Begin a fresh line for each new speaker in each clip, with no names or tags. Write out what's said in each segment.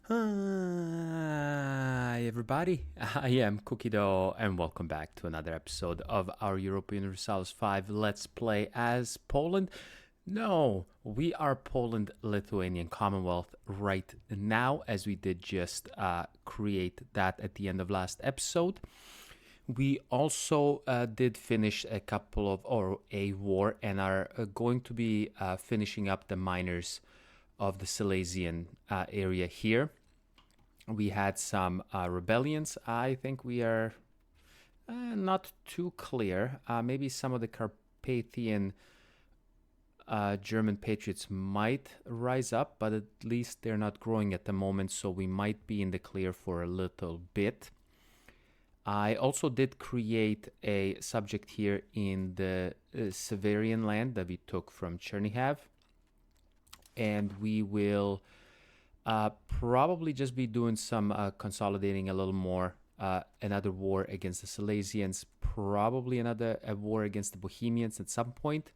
Hi everybody, I am Cookie Dough and welcome back to another episode of our Europa Universalis 5 Let's Play as Poland. No, we are Poland-Lithuanian Commonwealth right now, as we did just create that at the end of last episode. We also did finish a war and are going to be finishing up the miners of the Silesian area here. We had some rebellions. I think we are not too clear. Maybe some of the Carpathian German patriots might rise up, but at least they're not growing at the moment, so we might be in the clear for a little bit. I also did create a subject here in the Severian land that we took from Chernihiv, and we will probably just be doing some consolidating a little more. Another war against the Silesians, probably another war against the Bohemians at some point.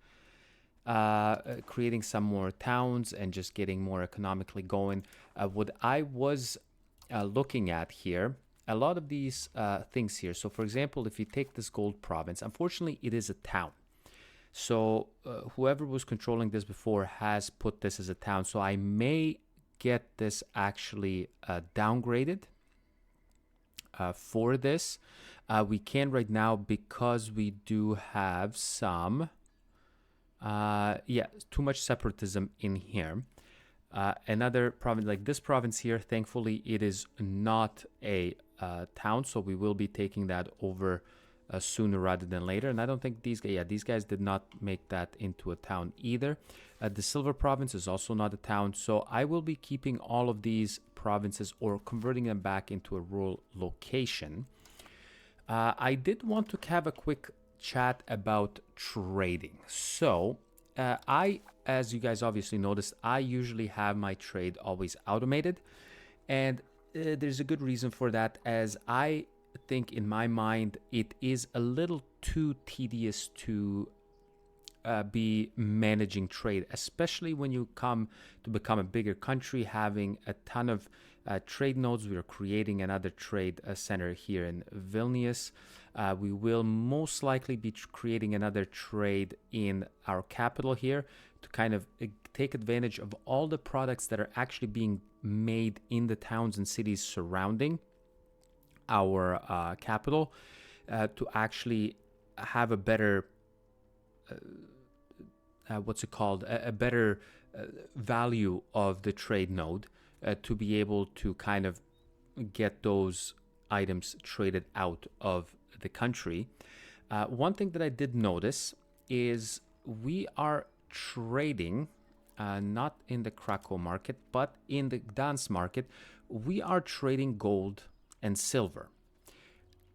Creating some more towns and just getting more economically going. What I was looking at here, a lot of these things here. So, for example, if you take this gold province, unfortunately, it is a town. So, whoever was controlling this before has put this as a town. So, I may get this actually downgraded for this. We can right now because we do have some too much separatism in here. Another province like this province here, thankfully it is not a town, so we will be taking that over sooner rather than later. And I don't think these guys did not make that into a town either. The Silver province is also not a town, so I will be keeping all of these provinces or converting them back into a rural location. I did want to have a quick chat about trading. So as you guys obviously noticed, I usually have my trade always automated, and there's a good reason for that, as I think in my mind it is a little too tedious to be managing trade, especially when you come to become a bigger country, having a ton of trade nodes. We are creating another trade center here in Vilnius. We will most likely be creating another trade in our capital here to kind of take advantage of all the products that are actually being made in the towns and cities surrounding our capital, to actually have a better a better value of the trade node, to be able to kind of get those items traded out of the country. One thing that I did notice is we are trading not in the Krakow market, but in the Gdansk market. We are trading gold and silver.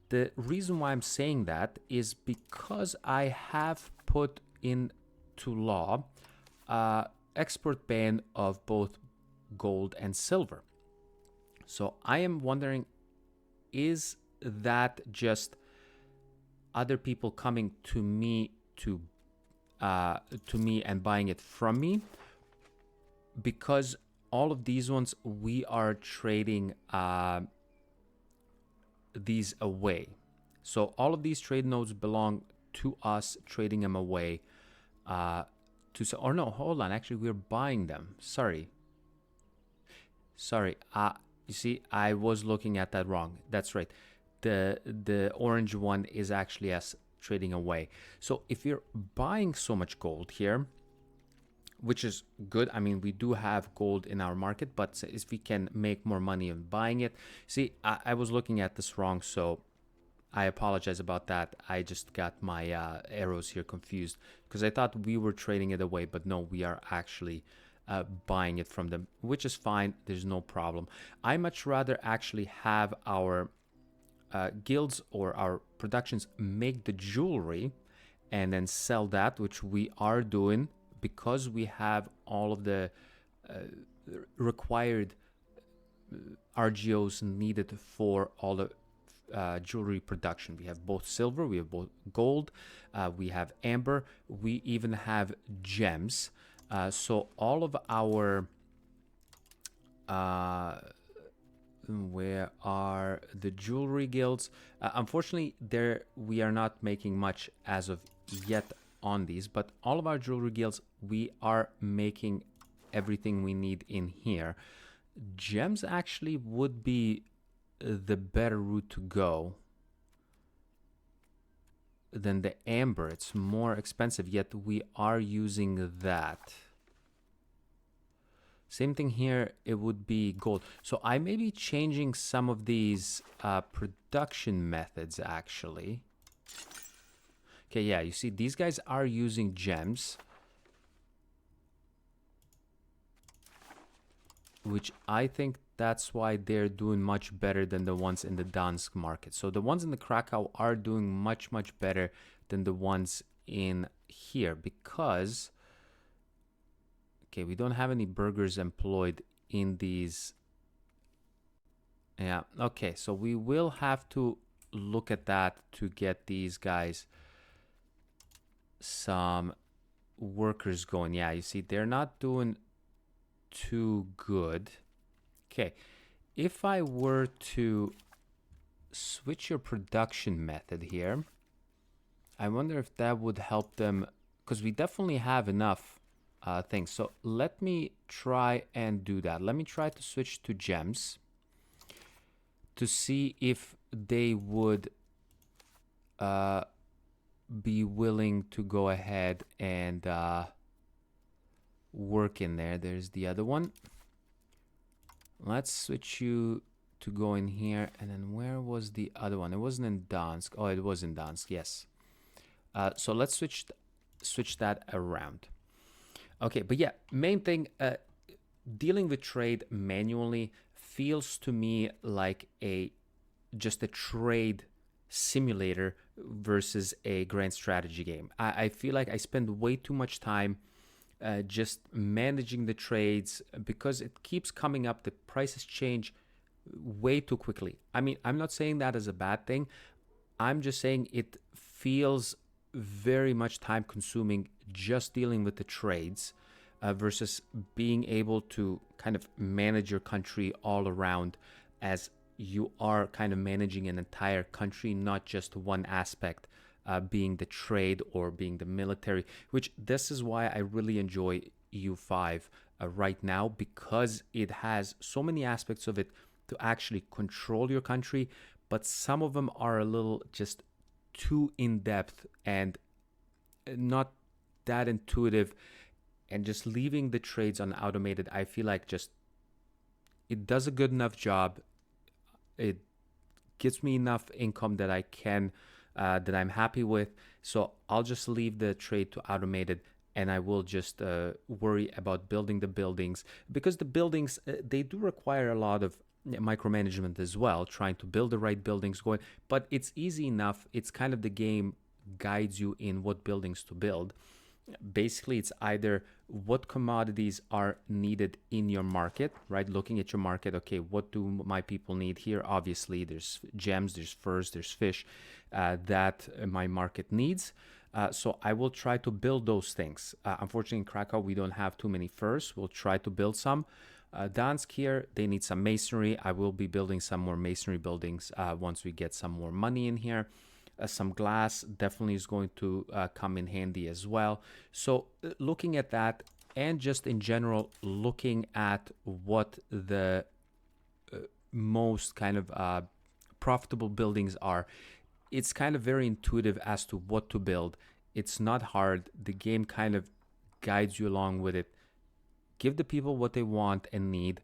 The reason why I'm saying that is because I have put into law export ban of both gold and silver. So I am wondering, is that just other people coming to me and buying it from me? Because all of these ones we are trading these away. So all of these trade nodes belong to us, trading them away or no, hold on, actually we're buying them. Sorry, you see, I was looking at that wrong. That's right, the orange one is actually us trading away. So if you're buying so much gold here, which is good, I mean, we do have gold in our market, but if we can make more money on buying it. See, I was looking at this wrong, so I apologize about that. I just got my arrows here confused because I thought we were trading it away, but no, we are actually buying it from them, which is fine. There's no problem. I much rather actually have our guilds or our productions make the jewelry and then sell that, which we are doing because we have all of the required RGOs needed for all the jewelry production. We have both silver, we have both gold, we have amber, we even have gems. So all of our Where are the jewelry guilds? Unfortunately, there we are not making much as of yet on these, but all of our jewelry guilds, we are making everything we need in here. Gems actually would be the better route to go than the amber. It's more expensive, yet we are using that. Same thing here, it would be gold. So I may be changing some of these production methods actually. Okay, yeah, you see these guys are using gems, which I think that's why they're doing much better than the ones in the Dansk market. So the ones in the Krakow are doing much better than the ones in here because... Okay, we don't have any burgers employed in these. Yeah, okay, so we will have to look at that to get these guys some workers going. Yeah, you see, they're not doing too good. Okay, if I were to switch your production method here, I wonder if that would help them, because we definitely have enough things. So let me try and do that. Let me try to switch to gems to see if they would be willing to go ahead and work in there. There's the other one. Let's switch you to go in here. And then where was the other one? It wasn't in Dansk. Oh, it was in Dansk, yes. So let's switch that around. Okay, but yeah, main thing, dealing with trade manually feels to me like just a trade simulator versus a grand strategy game. I feel like I spend way too much time just managing the trades because it keeps coming up. The prices change way too quickly. I mean, I'm not saying that as a bad thing. I'm just saying it feels very much time consuming just dealing with the trades versus being able to kind of manage your country all around as you are kind of managing an entire country, not just one aspect being the trade or being the military, which this is why I really enjoy EU5 right now, because it has so many aspects of it to actually control your country, but some of them are a little just too in-depth and not that intuitive, and just leaving the trades on automated, I feel like just it does a good enough job. It gives me enough income that I can that I'm happy with, so I'll just leave the trade to automated, and I will just worry about building the buildings, because the buildings they do require a lot of micromanagement as well, trying to build the right buildings going, but it's easy enough. It's kind of the game guides you in what buildings to build. Basically, it's either what commodities are needed in your market, right? Looking at your market, okay, what do my people need here? Obviously, there's gems, there's furs, there's fish that my market needs. So I will try to build those things. Unfortunately, in Krakow, we don't have too many furs. We'll try to build some. Dansk here, they need some masonry. I will be building some more masonry buildings once we get some more money in here. Some glass definitely is going to come in handy as well. So looking at that, and just in general looking at what the most kind of profitable buildings are, it's kind of very intuitive as to what to build. It's not hard. The game kind of guides you along with it. Give the people what they want and need.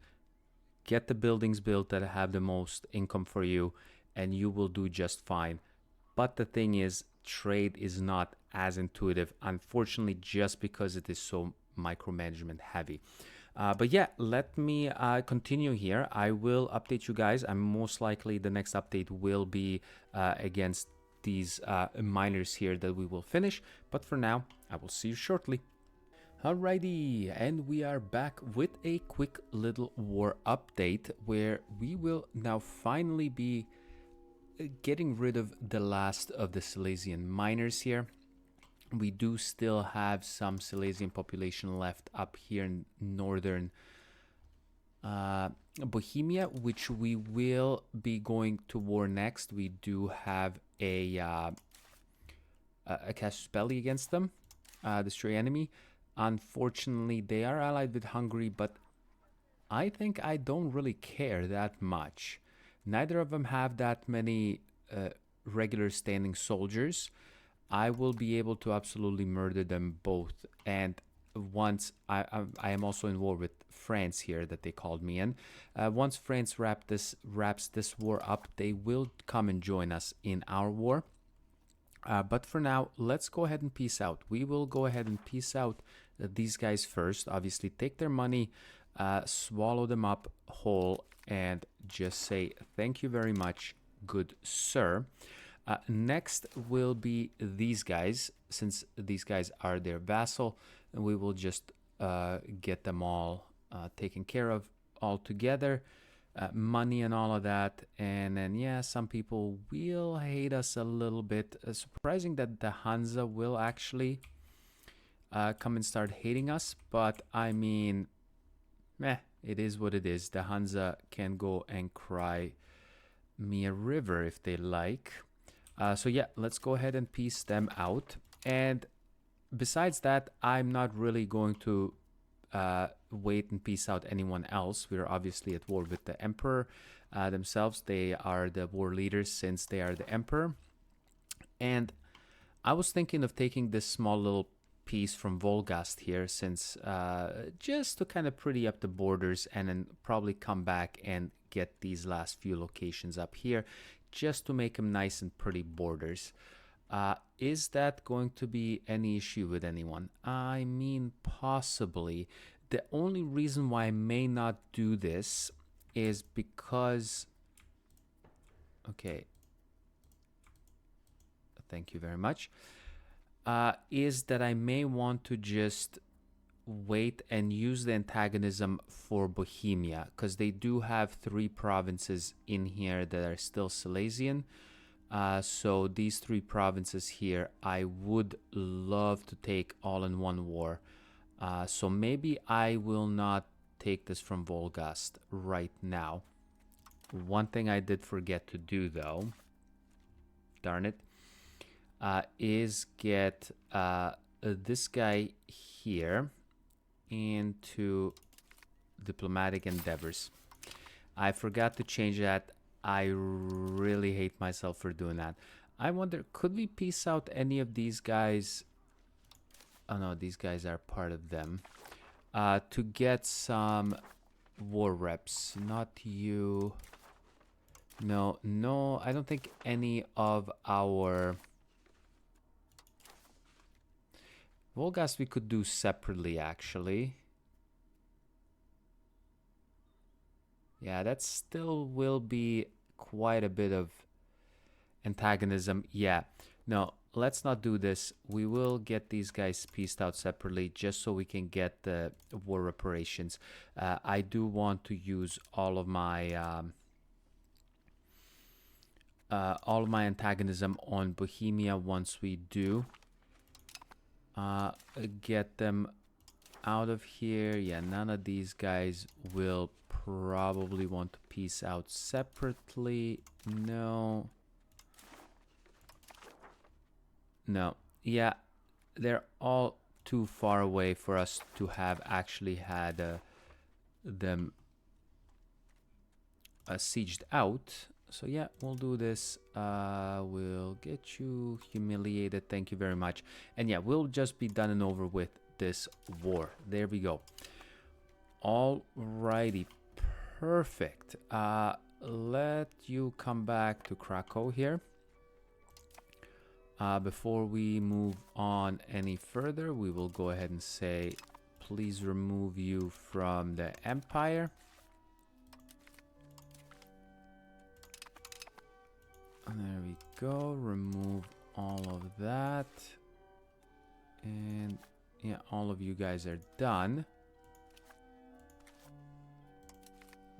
Get the buildings built that have the most income for you, and you will do just fine. But the thing is, trade is not as intuitive, unfortunately, just because it is so micromanagement heavy. But yeah, let me continue here. I will update you guys. I'm most likely the next update will be against these miners here that we will finish. But for now, I will see you shortly. Alrighty, and we are back with a quick little war update where we will now finally be getting rid of the last of the Silesian miners here. We do still have some Silesian population left up here in northern Bohemia, which we will be going to war next. We do have a casus belli against them, destroy enemy. Unfortunately, they are allied with Hungary, but I think I don't really care that much. Neither of them have that many regular standing soldiers. I will be able to absolutely murder them both. And once I am also in war with France here that they called me in. Once France wraps this war up, they will come and join us in our war. But for now, let's go ahead and peace out. We will go ahead and peace out these guys first. Obviously, take their money, swallow them up whole, and just say thank you very much, good sir. Next will be these guys. Since these guys are their vassal, we will just get them all taken care of all together. Money and all of that, and then yeah, some people will hate us a little bit. Surprising that the Hansa will actually come and start hating us, but I mean, it is what it is. The Hansa can go and cry me a river if they like. So yeah, let's go ahead and peace them out. And besides that, I'm not really going to wait and peace out anyone else. We're obviously at war with the emperor themselves. They are the war leaders since they are the emperor. And I was thinking of taking this small little piece from Volgast here, since just to kind of pretty up the borders, and then probably come back and get these last few locations up here just to make them nice and pretty borders. Is that going to be any issue with anyone? I mean, possibly. The only reason why I may not do this is because... Okay. Thank you very much. Is that I may want to just wait and use the antagonism for Bohemia, because they do have 3 provinces in here that are still Silesian. So these 3 provinces here, I would love to take all in one war. So maybe I will not take this from Volgast right now. One thing I did forget to do, though, darn it, is get this guy here into diplomatic endeavors. I forgot to change that. I really hate myself for doing that. I wonder, could we peace out any of these guys? Oh no, these guys are part of them. To get some war reps. Not you. No, no, I don't think any of our... Volgast we could do separately, actually. Yeah, that still will be quite a bit of antagonism. Yeah, no, let's not do this. We will get these guys pieced out separately just so we can get the war reparations. I do want to use all of my antagonism on Bohemia once we do get them out of here. Yeah, none of these guys will probably want to peace out separately. No. No. Yeah, they're all too far away for us to have actually had them sieged out. So yeah, we'll do this. We'll get you humiliated. Thank you very much. And yeah, we'll just be done and over with this war. There we go. Alrighty. Perfect. Let you come back to Krakow here. Before we move on any further, we will go ahead and say, please remove you from the Empire. There we go. Remove all of that. And yeah, all of you guys are done.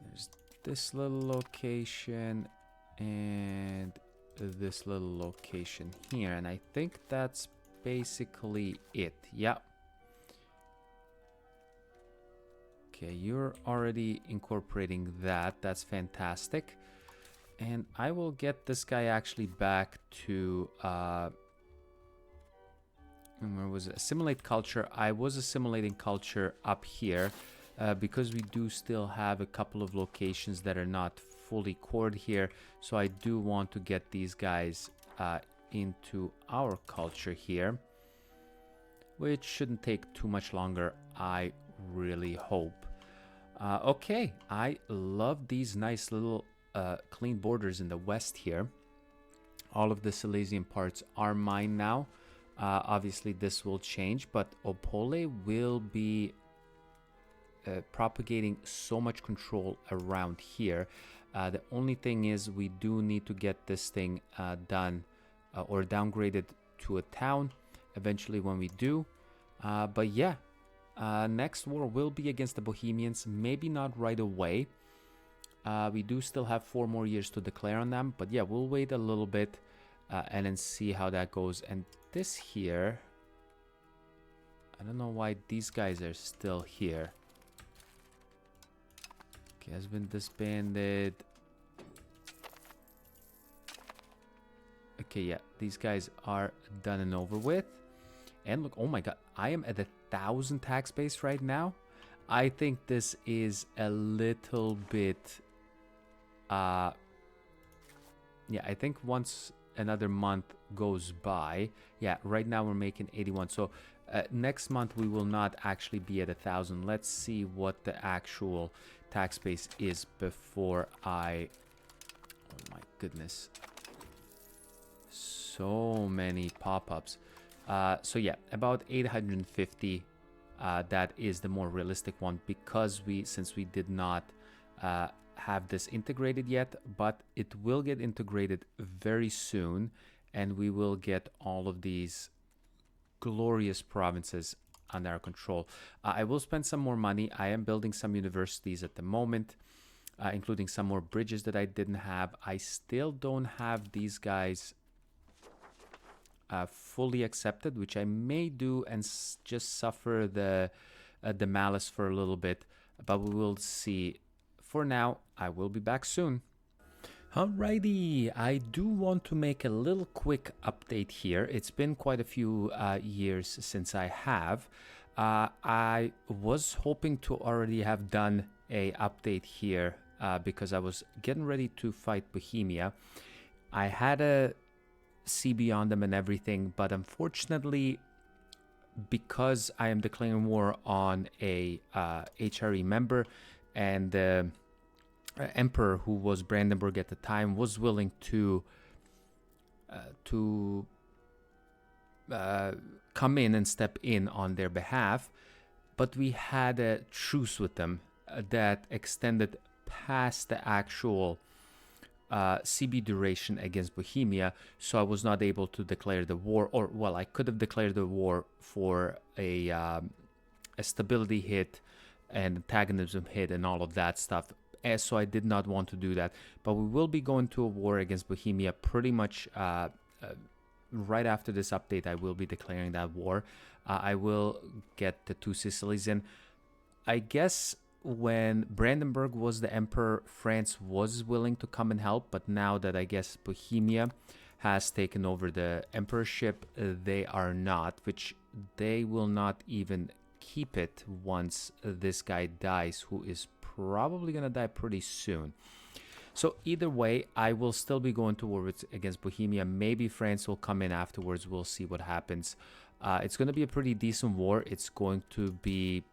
There's this little location and this little location here. And I think that's basically it. Yeah. Okay, you're already incorporating that. That's fantastic. And I will get this guy actually back to where was it? Assimilate culture. I was assimilating culture up here because we do still have a couple of locations that are not fully cored here. So I do want to get these guys into our culture here, which shouldn't take too much longer, I really hope. Okay, I love these nice little clean borders in the west here. All of the Silesian parts are mine now. Obviously, this will change, but Opole will be propagating so much control around here. The only thing is we do need to get this thing done or downgraded to a town eventually when we do. But yeah, next war will be against the Bohemians. Maybe not right away. We do still have 4 more years to declare on them. But yeah, we'll wait a little bit and then see how that goes. And this here, I don't know why these guys are still here. Okay, has been disbanded. Okay, yeah, these guys are done and over with. And look, oh my god, I am at 1,000 tax base right now. I think this is a little bit yeah, I think once another month goes by, yeah, right now we're making 81. So next month we will not actually be at 1,000. Let's see what the actual tax base is before I, oh my goodness, so many pop-ups. So yeah, about 850. That is the more realistic one because since we did not have this integrated yet, but it will get integrated very soon, and we will get all of these glorious provinces under our control. I will spend some more money. I am building some universities at the moment, including some more bridges that I didn't have. I still don't have these guys fully accepted, which I may do and just suffer the malice for a little bit, but we will see. For now, I will be back soon. Alrighty, I do want to make a little quick update here. It's been quite a few years since I have. I was hoping to already have done a update here because I was getting ready to fight Bohemia. I had a CB on them and everything, but unfortunately, because I am declaring war on a HRE member, and the emperor, who was Brandenburg at the time, was willing to come in and step in on their behalf, but we had a truce with them that extended past the actual CB duration against Bohemia, so I was not able to declare the war, or well, I could have declared the war for a stability hit and antagonism hit and all of that stuff. So I did not want to do that, but we will be going to a war against Bohemia pretty much right after this update. I will be declaring that war. I will get the 2 Sicilies in. I guess when Brandenburg was the emperor, France was willing to come and help, but now that I guess Bohemia has taken over the emperorship, they are not, which they will not even keep it once this guy dies, who is probably gonna die pretty soon. So either way, I will still be going to war against Bohemia. Maybe France will come in afterwards. We'll see what happens. It's going to be a pretty decent war. It's going to be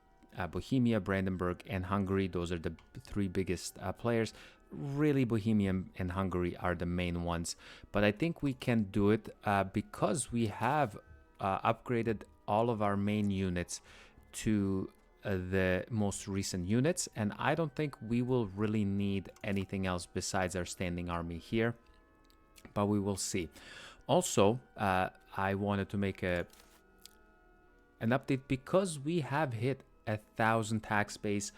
Bohemia, Brandenburg, and Hungary. Those are the 3 biggest players. Really, Bohemia and Hungary are the main ones. But I think we can do it because we have upgraded all of our main units to the most recent units, and I don't think we will really need anything else besides our standing army here, but we will see. Also, I wanted to make an update because we have hit 1,000 tax base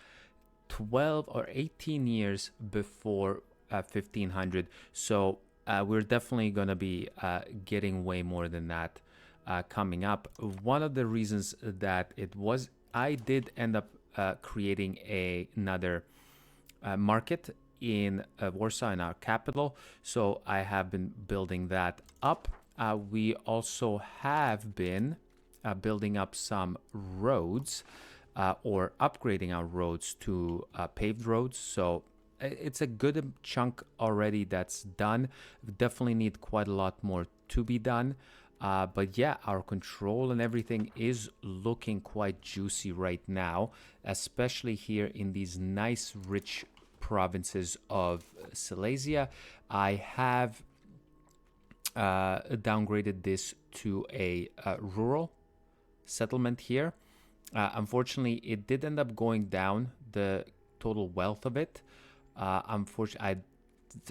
12 or 18 years before 1,500, so we're definitely going to be getting way more than that coming up. One of the reasons that I did end up creating another market in Warsaw, in our capital. So I have been building that up. We also have been building up some roads or upgrading our roads to paved roads. So it's a good chunk already that's done. We definitely need quite a lot more to be done. But yeah, our control and everything is looking quite juicy right now, especially here in these nice, rich provinces of Silesia. I have downgraded this to a rural settlement here. Unfortunately, it did end up going down, the total wealth of it. Unfortunately, it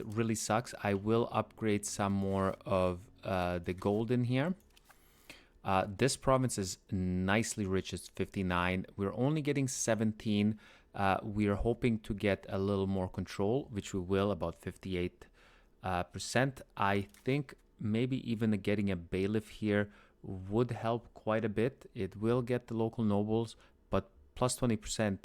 really sucks. I will upgrade some more of the gold in here. This province is nicely rich. It's 59. We're only getting 17. We are hoping to get a little more control, which we will, about 58%. I think maybe even getting a bailiff here would help quite a bit. It will get the local nobles, but plus 20%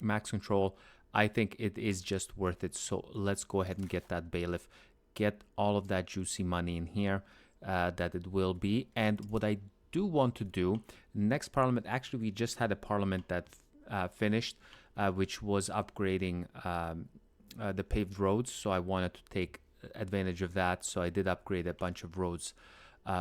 max control, I think it is just worth it. So let's go ahead and get that bailiff, get all of that juicy money in here that it will be. And what I do want to do, next parliament, actually we just had a parliament that finished, which was upgrading the paved roads. So I wanted to take advantage of that. So I did upgrade a bunch of roads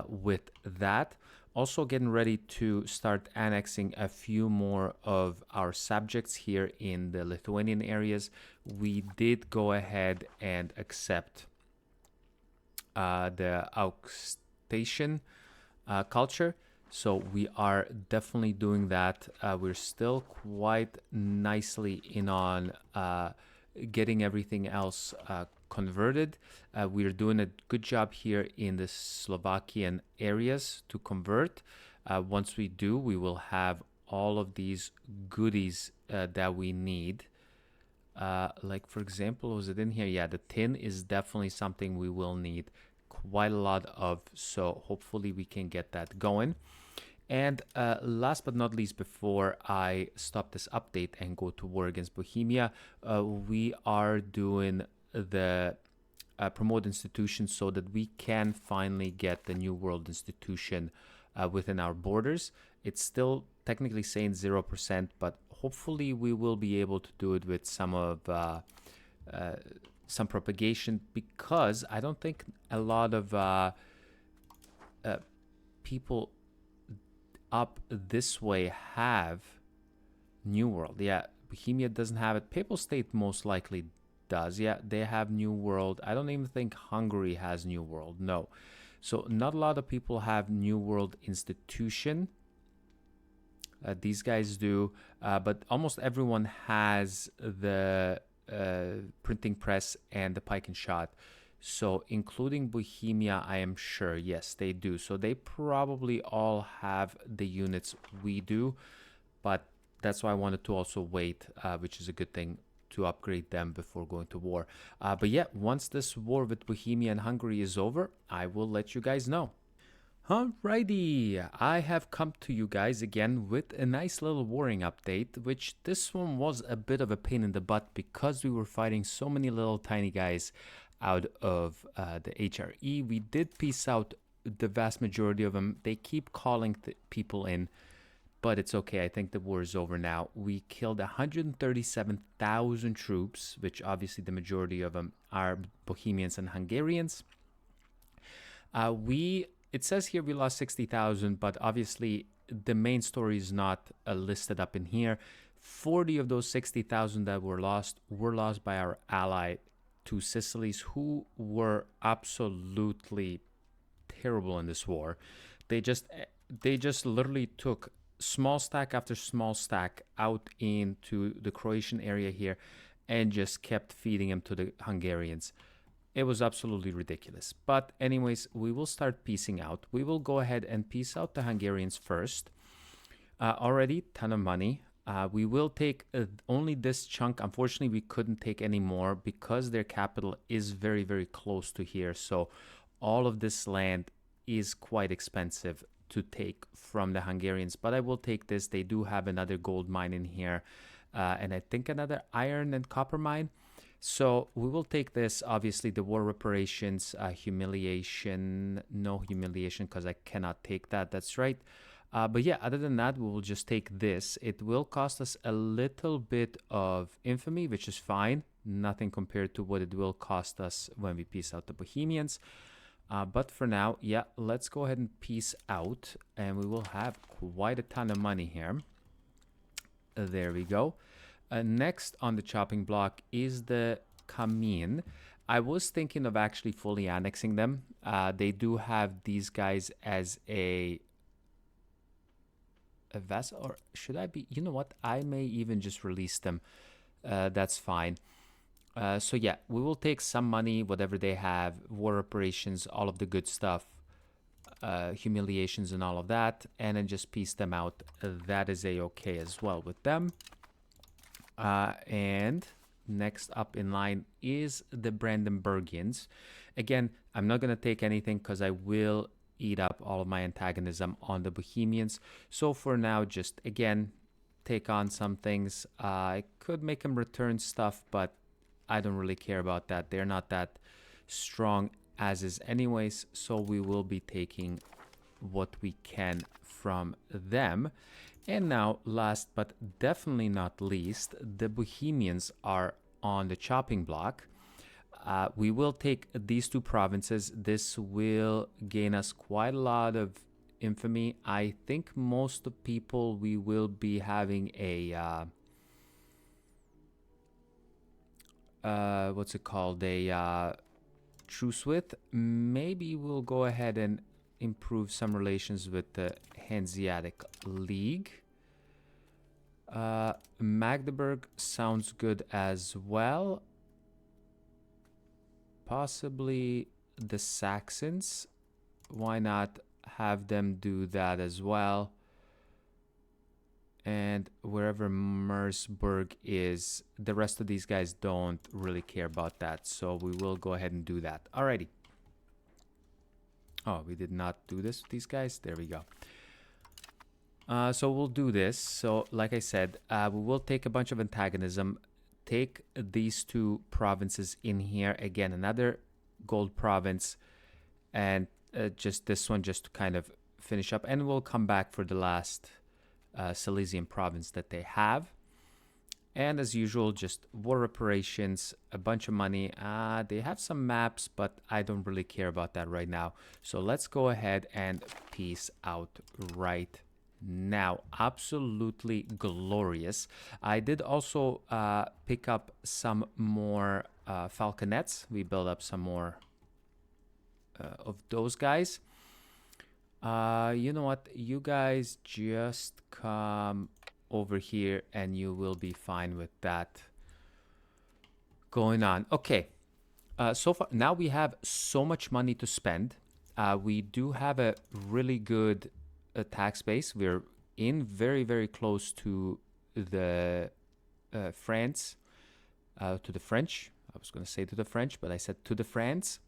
with that. Also getting ready to start annexing a few more of our subjects here in the Lithuanian areas. We did go ahead and accept the Augustation culture. So we are definitely doing that. We're still quite nicely in on getting everything else converted. We are doing a good job here in the Slovakian areas to convert. Once we do, we will have all of these goodies that we need. Like, for example, was it in here? Yeah, the tin is definitely something we will need quite a lot of. So hopefully we can get that going. And last but not least, before I stop this update and go to war against Bohemia, we are doing the promote institution so that we can finally get the New World institution within our borders. It's still technically saying 0%, but hopefully we will be able to do it with some of some propagation, because I don't think a lot of people up this way have New World. Yeah, Bohemia doesn't have it. Papal State most likely does. Yeah, they have New World. I don't even think Hungary has New World. No. So not a lot of people have New World institution. These guys do, but almost everyone has the printing press and the pike and shot. So including Bohemia, I am sure, yes, they do. So they probably all have the units we do, but that's why I wanted to also wait, which is a good thing, to upgrade them before going to war. But yeah, once this war with Bohemia and Hungary is over, I will let you guys know. Alrighty, I have come to you guys again with a nice little warring update, which this one was a bit of a pain in the butt because we were fighting so many little tiny guys out of the HRE. We did piece out the vast majority of them. They keep calling people in, but it's okay. I think the war is over now. We killed 137,000 troops, which obviously the majority of them are Bohemians and Hungarians. It says here we lost 60,000, but obviously the main story is not listed up in here. 40 of those 60,000 that were lost by our ally to Sicilies, who were absolutely terrible in this war. They just literally took small stack after small stack out into the Croatian area here and just kept feeding them to the Hungarians. It was absolutely ridiculous. But anyways, we will start piecing out. We will go ahead and piece out the Hungarians first. Already, ton of money. We will take only this chunk. Unfortunately, we couldn't take any more because their capital is very, very close to here. So all of this land is quite expensive to take from the Hungarians, but I will take this. They do have another gold mine in here, and I think another iron and copper mine. So we will take this. Obviously, the war reparations, humiliation, no humiliation because I cannot take that. That's right. But yeah, other than that, we will just take this. It will cost us a little bit of infamy, which is fine. Nothing compared to what it will cost us when we peace out the Bohemians. But for now, yeah, let's go ahead and peace out. And we will have quite a ton of money here. There we go. Next on the chopping block is the Kamin. I was thinking of actually fully annexing them. They do have these guys as a vessel, or should I be, you know what, I may even just release them. That's fine. So yeah, we will take some money, whatever they have, war operations, all of the good stuff, humiliations and all of that, and then just piece them out. That is a-okay as well with them. And next up in line is the Brandenburgians. Again, I'm not going to take anything because I will eat up all of my antagonism on the Bohemians. So for now, just again, take on some things. I could make them return stuff, but I don't really care about that. They're not that strong as is anyways. So we will be taking what we can from them. And now, last but definitely not least, the Bohemians are on the chopping block. We will take these two provinces. This will gain us quite a lot of infamy. I think most of people we will be having a what's it called? A truce with. Maybe we'll go ahead and improve some relations with the Hanseatic League. Magdeburg sounds good as well. Possibly the Saxons. Why not have them do that as well? And wherever Mersburg is, the rest of these guys don't really care about that. So we will go ahead and do that. Alrighty. Oh, we did not do this with these guys. There we go. So we'll do this. So like I said, we will take a bunch of antagonism. Take these two provinces in here. Again, another gold province. And just this one just to kind of finish up. And we'll come back for the last Silesian province that they have. And as usual, just war reparations, a bunch of money. They have some maps, but I don't really care about that right now. So let's go ahead and peace out right now. Absolutely glorious. I did also pick up some more falconets. We built up some more of those guys. You know what? You guys just come over here and you will be fine with that going on. Okay. So far, now we have so much money to spend. We do have a really good tax base. We're in very, very close to the France, to the French. I was going to say to the French, but I said to the France.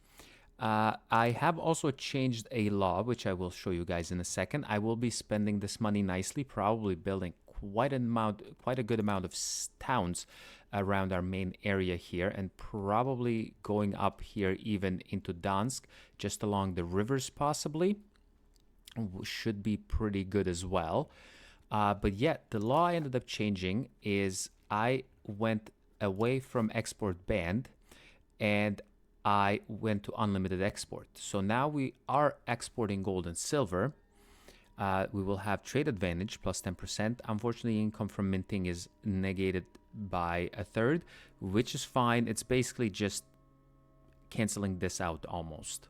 I have also changed a law, which I will show you guys in a second. I will be spending this money nicely, probably building quite a good amount of towns around our main area here, and probably going up here even into Dansk, just along the rivers possibly. Should be pretty good as well. But yet, the law I ended up changing is I went away from export banned and I went to unlimited export. So now we are exporting gold and silver. We will have trade advantage plus 10%. Unfortunately, income from minting is negated by a third, which is fine. It's basically just canceling this out almost.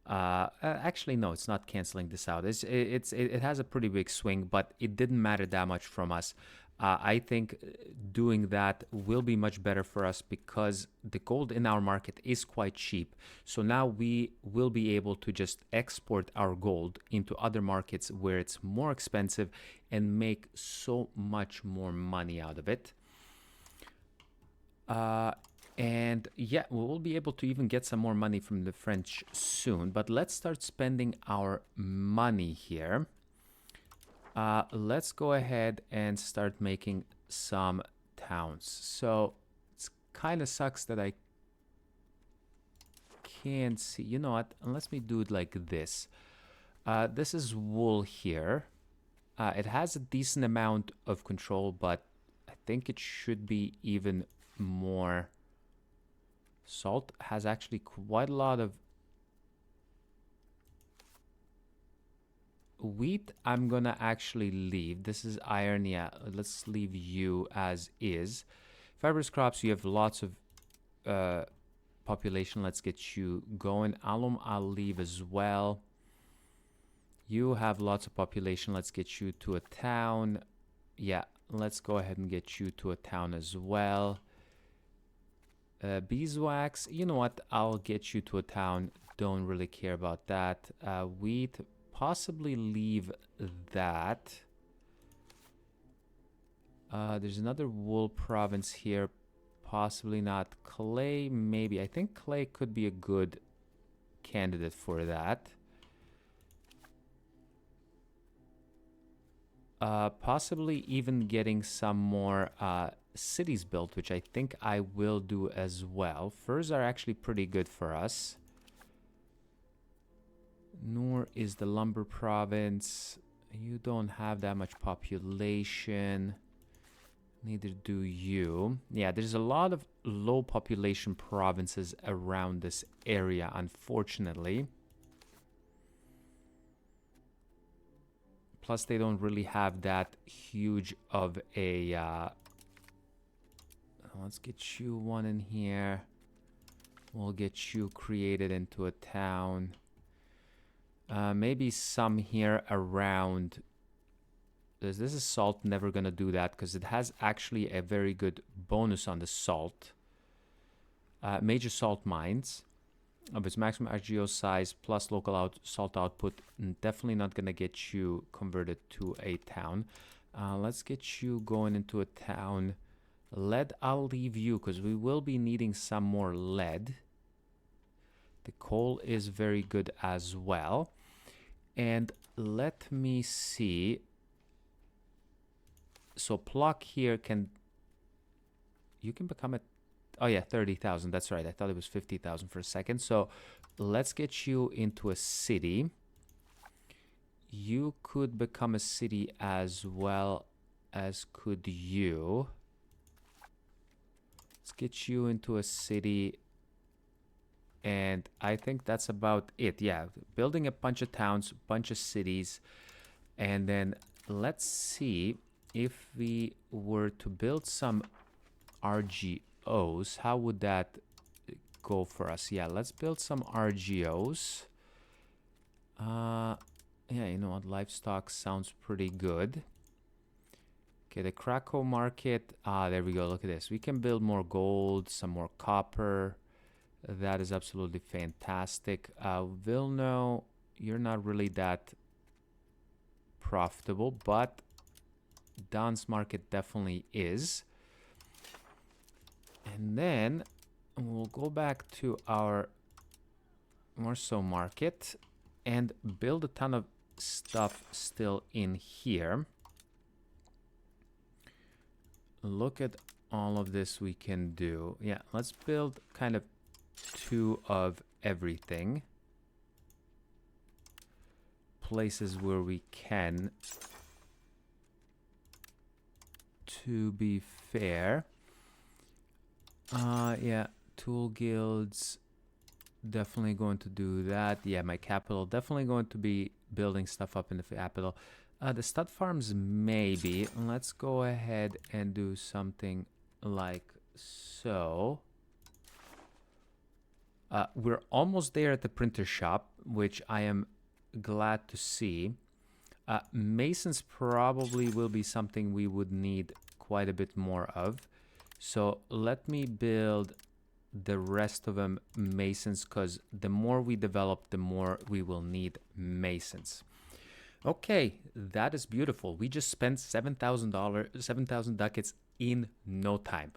Actually, no, it's not canceling this out. It has a pretty big swing, but it didn't matter that much from us. I think doing that will be much better for us because the gold in our market is quite cheap. So now we will be able to just export our gold into other markets where it's more expensive and make so much more money out of it. And yeah, we will be able to even get some more money from the French soon. But let's start spending our money here. Let's go ahead and start making some towns. So it's kind of sucks that I can't see. You know what? Let me do it like this. This is wool here. It has a decent amount of control, but I think it should be even more. Salt has actually quite a lot of wheat. I'm gonna actually leave. This is iron. Yeah, let's leave you as is. Fibrous crops, you have lots of population. Let's get you going. Alum, I'll leave as well. You have lots of population. Let's get you to a town. Yeah, let's go ahead and get you to a town as well. Beeswax, you know what? I'll get you to a town. Don't really care about that. Wheat, possibly leave that. There's another wool province here. Possibly not. Clay, maybe. I think clay could be a good candidate for that. Possibly even getting some more cities built, which I think I will do as well. Furs are actually pretty good for us. Nor is the lumber province. You don't have that much population. Neither do you. Yeah, there's a lot of low population provinces around this area, unfortunately. Plus, they don't really have that huge of a... let's get you one in here. We'll get you created into a town. Maybe some here around... This is salt, never going to do that because it has actually a very good bonus on the salt. Major salt mines. Of its maximum RGO size plus local salt output, definitely not going to get you converted to a town. Let's get you going into a town. Lead, I'll leave you because we will be needing some more lead. The coal is very good as well. And let me see. So pluck here can... You can become a... Oh yeah, 30,000. That's right. I thought it was 50,000 for a second. So let's get you into a city. You could become a city as well as could you. Let's get you into a city. And I think that's about it. Yeah, building a bunch of towns, bunch of cities. And then let's see if we were to build some RGOs, how would that go for us? Yeah, let's build some RGOs. Yeah, you know what? Livestock sounds pretty good. Okay, the Krakow market. There we go. Look at this. We can build more gold, some more copper. That is absolutely fantastic. Vilno, you're not really that profitable, but Don's market definitely is. And then we'll go back to our Warsaw market and build a ton of stuff still in here. Look at all of this we can do. Yeah, let's build kind of 2 of everything. Places where we can, to be fair. Yeah, tool guilds, definitely going to do that. Yeah, my capital, definitely going to be building stuff up in the capital. The stud farms, maybe. Let's go ahead and do something like so. We're almost there at the printer shop, which I am glad to see. Masons probably will be something we would need quite a bit more of. So let me build the rest of them masons, because the more we develop, the more we will need masons. Okay, that is beautiful. We just spent $7,000, 7,000 ducats in no time.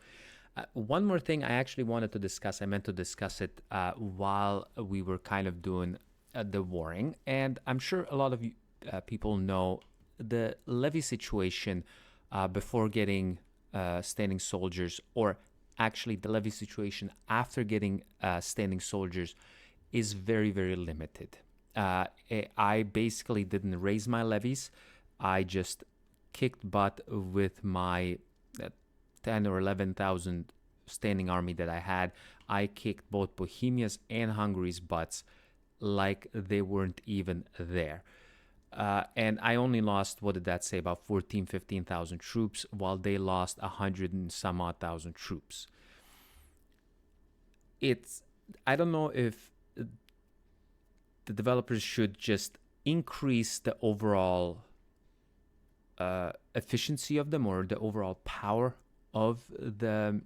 One more thing I actually wanted to discuss. I meant to discuss it while we were kind of doing the warring, and I'm sure a lot of you, people know the levy situation before getting standing soldiers, or actually the levy situation after getting standing soldiers is very, very limited. I basically didn't raise my levies. I just kicked butt with my 10 or 11,000 standing army that I had. I kicked both Bohemia's and Hungary's butts like they weren't even there. And I only lost, what did that say, about 14, 15,000 troops, while they lost 100 and some odd thousand troops. I don't know if the developers should just increase the overall efficiency of them, or the overall power of the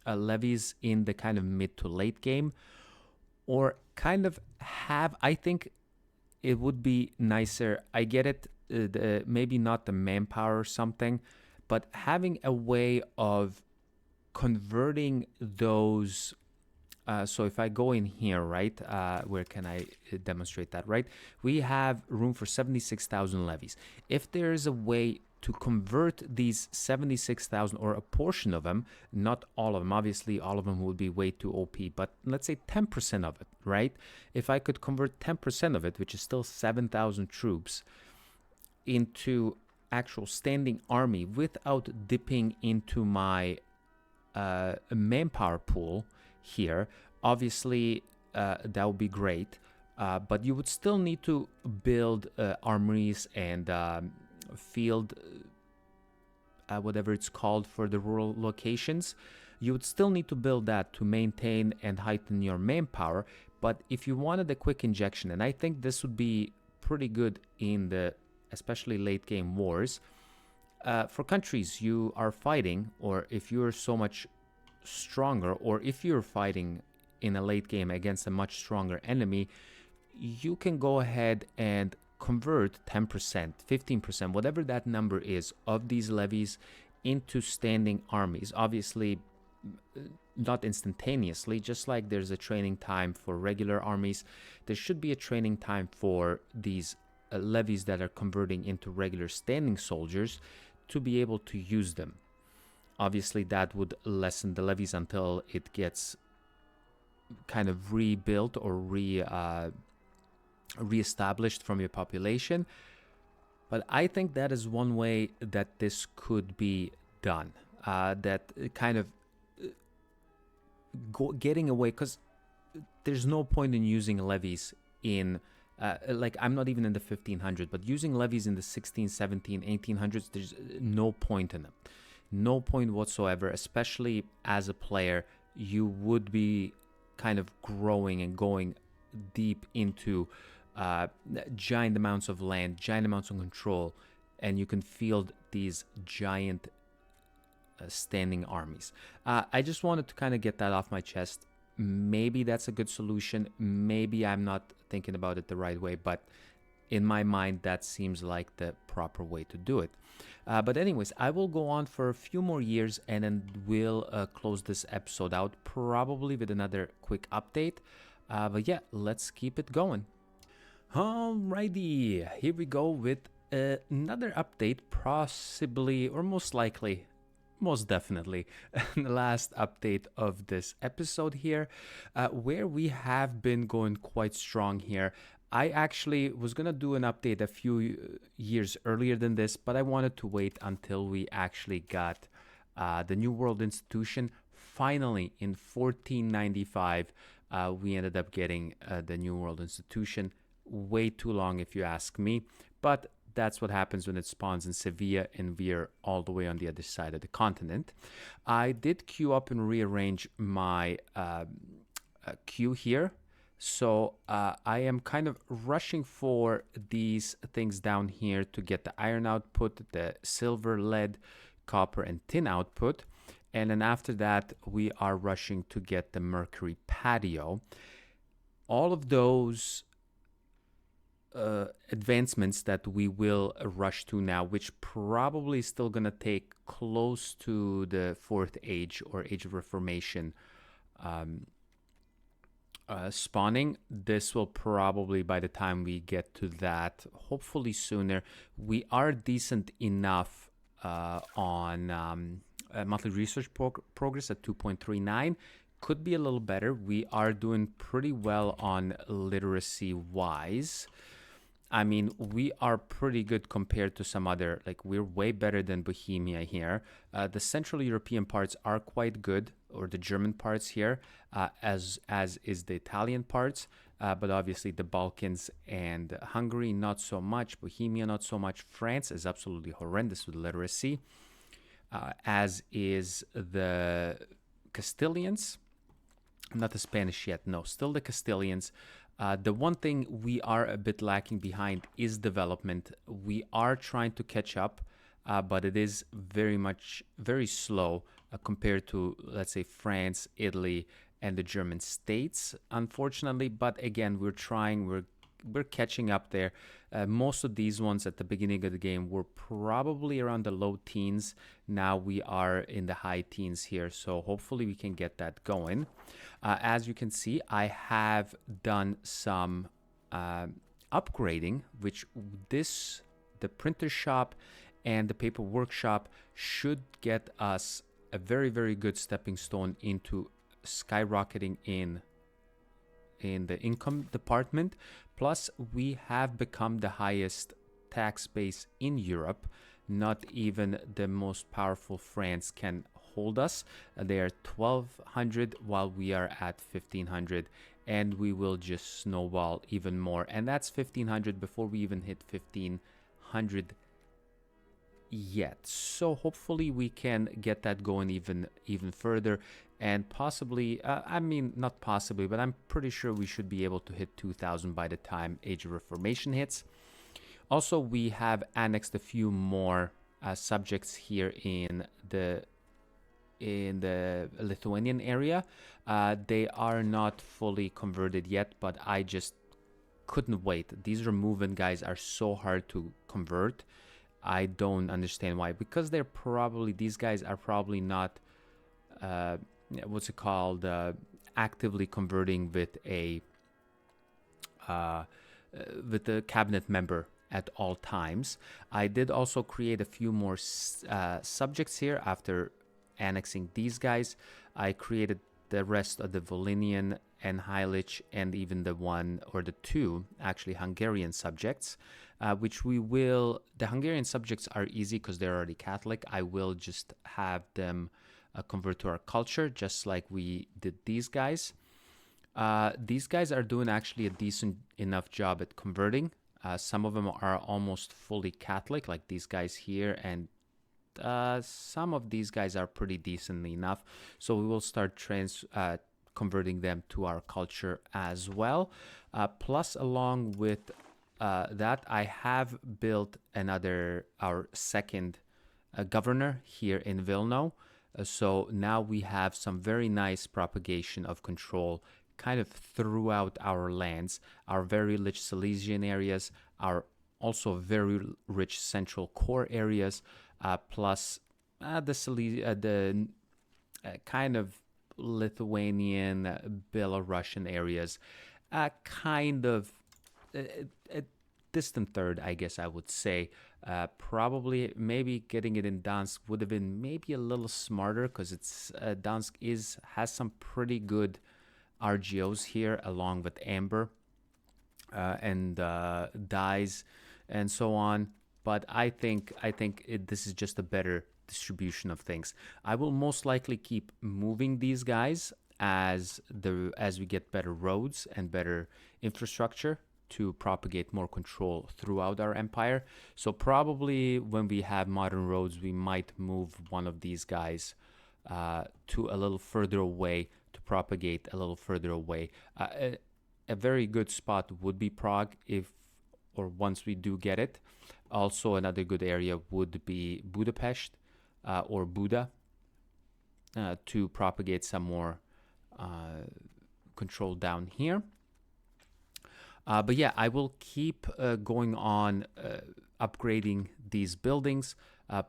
levies in the kind of mid to late game, or kind of have, I think it would be nicer. I get it, maybe not the manpower or something, but having a way of converting those. So if I go in here, right, where can I demonstrate that, right? We have room for 76,000 levies. If there is a way to convert these 76,000, or a portion of them, not all of them, obviously all of them would be way too OP, but let's say 10% of it, right? If I could convert 10% of it, which is still 7,000 troops, into actual standing army without dipping into my manpower pool here, obviously that would be great, but you would still need to build armories and field, whatever it's called for the rural locations. You would still need to build that to maintain and heighten your manpower. But if you wanted a quick injection, and I think this would be pretty good in the especially late game wars, for countries you are fighting, or if you're so much stronger, or if you're fighting in a late game against a much stronger enemy, you can go ahead and convert 10%, 15%, whatever that number is, of these levies into standing armies. Obviously, not instantaneously, just like there's a training time for regular armies, there should be a training time for these levies that are converting into regular standing soldiers to be able to use them. Obviously, that would lessen the levies until it gets kind of rebuilt or reestablished from your population. But I think that is one way that this could be done. That kind of getting away, because there's no point in using levies in like, I'm not even in the 1500s, but using levies in the 16, 17, 1800s, there's no point in them. No point whatsoever, especially as a player. You would be kind of growing and going deep into giant amounts of land, giant amounts of control, and you can field these giant standing armies. I just wanted to kind of get that off my chest. Maybe that's a good solution. Maybe I'm not thinking about it the right way, but in my mind, that seems like the proper way to do it. But anyways, I will go on for a few more years, and then we'll close this episode out, probably with another quick update. But yeah, let's keep it going. Alrighty, here we go with another update, possibly, or most likely, most definitely, the last update of this episode here, where we have been going quite strong here. I actually was going to do an update a few years earlier than this, but I wanted to wait until we actually got the New World Institution. Finally, in 1495, we ended up getting the New World Institution. Way too long, if you ask me, but that's what happens when it spawns in Sevilla and we're all the way on the other side of the continent. I did queue up and rearrange my queue here. So I am kind of rushing for these things down here to get the iron output, the silver, lead, copper, and tin output. And then after that, we are rushing to get the mercury patio. All of those advancements that we will rush to now, which probably is still going to take close to the Fourth Age or Age of Reformation spawning. This will probably, by the time we get to that, hopefully sooner. We are decent enough on monthly research progress at 2.39. Could be a little better. We are doing pretty well on literacy wise. I mean, we are pretty good compared to some other, like we're way better than Bohemia here. The Central European parts are quite good, or the German parts here, as is the Italian parts. But obviously the Balkans and Hungary, not so much. Bohemia, not so much. France is absolutely horrendous with literacy, as is the Castilians. Not the Spanish yet, no, still the Castilians. The one thing we are a bit lacking behind is development. We are trying to catch up, but it is very slow compared to, let's say, France, Italy, and the German states, unfortunately. But again, we're trying, we're catching up there. Most of these ones at the beginning of the game were probably around the low teens. Now we are in the high teens here, so hopefully we can get that going. As you can see, I have done some upgrading, which the printer shop and the paper workshop should get us a very, very good stepping stone into skyrocketing in the income department. Plus, we have become the highest tax base in Europe. Not even the most powerful France can hold us. They are 1,200 while we are at 1,500, and we will just snowball even more. And that's 1,500 before we even hit 1,500 yet. So hopefully we can get that going even further, and possibly, I mean, not possibly, but I'm pretty sure we should be able to hit 2,000 by the time Age of Reformation hits. Also, we have annexed a few more subjects here in the Lithuanian area. They are not fully converted yet, but I just couldn't wait. These removing guys are so hard to convert. I don't understand why. Because these guys are probably not actively converting with a cabinet member at all times. I did also create a few more subjects here after annexing these guys. I created the rest of the Volhynian and Heilich, and even the two actually Hungarian subjects, which the Hungarian subjects are easy because they're already Catholic. I will just have them convert to our culture, just like we did these guys. These guys are doing actually a decent enough job at converting. Some of them are almost fully Catholic, like these guys here, and some of these guys are pretty decently enough. So we will start converting them to our culture as well. Plus, along with that, I have built our second governor here in Vilno. So now we have some very nice propagation of control kind of throughout our lands. Our very rich Silesian areas, our also very rich central core areas, plus the kind of Lithuanian, Belarusian areas, kind of a distant third, I guess I would say. Probably maybe getting it in Dansk would have been maybe a little smarter, because Dansk has some pretty good RGOs here, along with amber and dyes and so on. But I think this is just a better distribution of things. I will most likely keep moving these guys as we get better roads and better infrastructure to propagate more control throughout our empire. So probably when we have modern roads, we might move one of these guys to a little further away to propagate a little further away. A very good spot would be Prague once we do get it. Also, another good area would be Budapest or Buda to propagate some more control down here. But yeah, I will keep going on upgrading these buildings.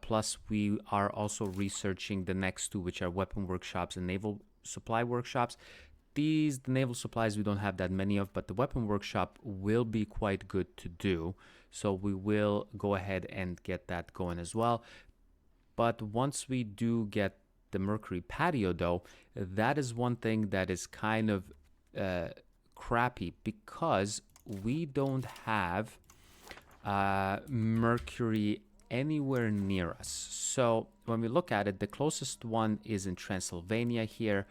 Plus, we are also researching the next two, which are weapon workshops and naval supply workshops. The naval supplies we don't have that many of, but the weapon workshop will be quite good to do. So we will go ahead and get that going as well. But once we do get the Mercury patio, though, that is one thing that is kind of crappy, because we don't have Mercury anywhere near us. So when we look at it, the closest one is in Transylvania here,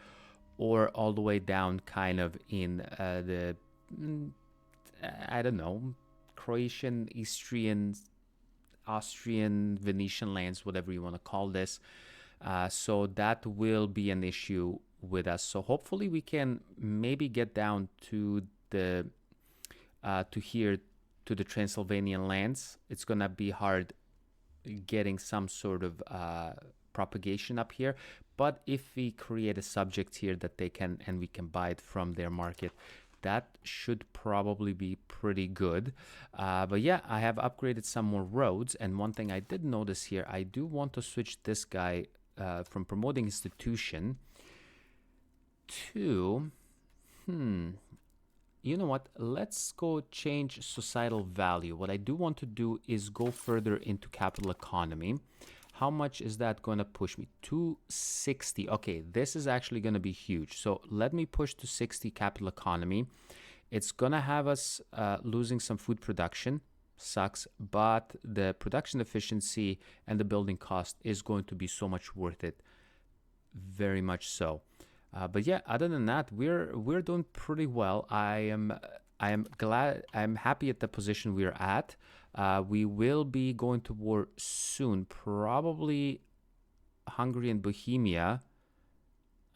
or all the way down kind of in I don't know, Croatian, Austrian, Venetian lands, whatever you want to call this. So that will be an issue with us. So hopefully we can maybe get down to the to the Transylvanian lands. It's gonna be hard getting some sort of propagation up here, but if we create a subject here that they can, and we can buy it from their market, that should probably be pretty good. But yeah, I have upgraded some more roads, and one thing I did notice here, I do want to switch this guy from promoting institution to you know what, let's go change societal value. What I do want to do is go further into capital economy. How much is that going to push me? 260. Okay, this is actually going to be huge. So let me push to 60 capital economy. It's going to have us losing some food production. Sucks, but the production efficiency and the building cost is going to be so much worth it. Very much so. But yeah, other than that, we're doing pretty well. I am glad, I'm happy at the position we're at. We will be going to war soon, probably Hungary and Bohemia.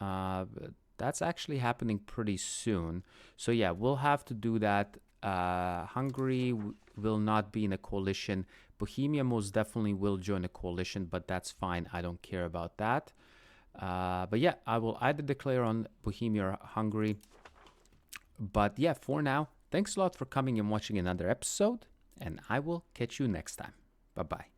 That's actually happening pretty soon. So yeah, we'll have to do that. Hungary will not be in a coalition. Bohemia most definitely will join a coalition, but that's fine. I don't care about that. But yeah, I will either declare on Bohemia or Hungary. But yeah, for now, thanks a lot for coming and watching another episode, and I will catch you next time. Bye-bye.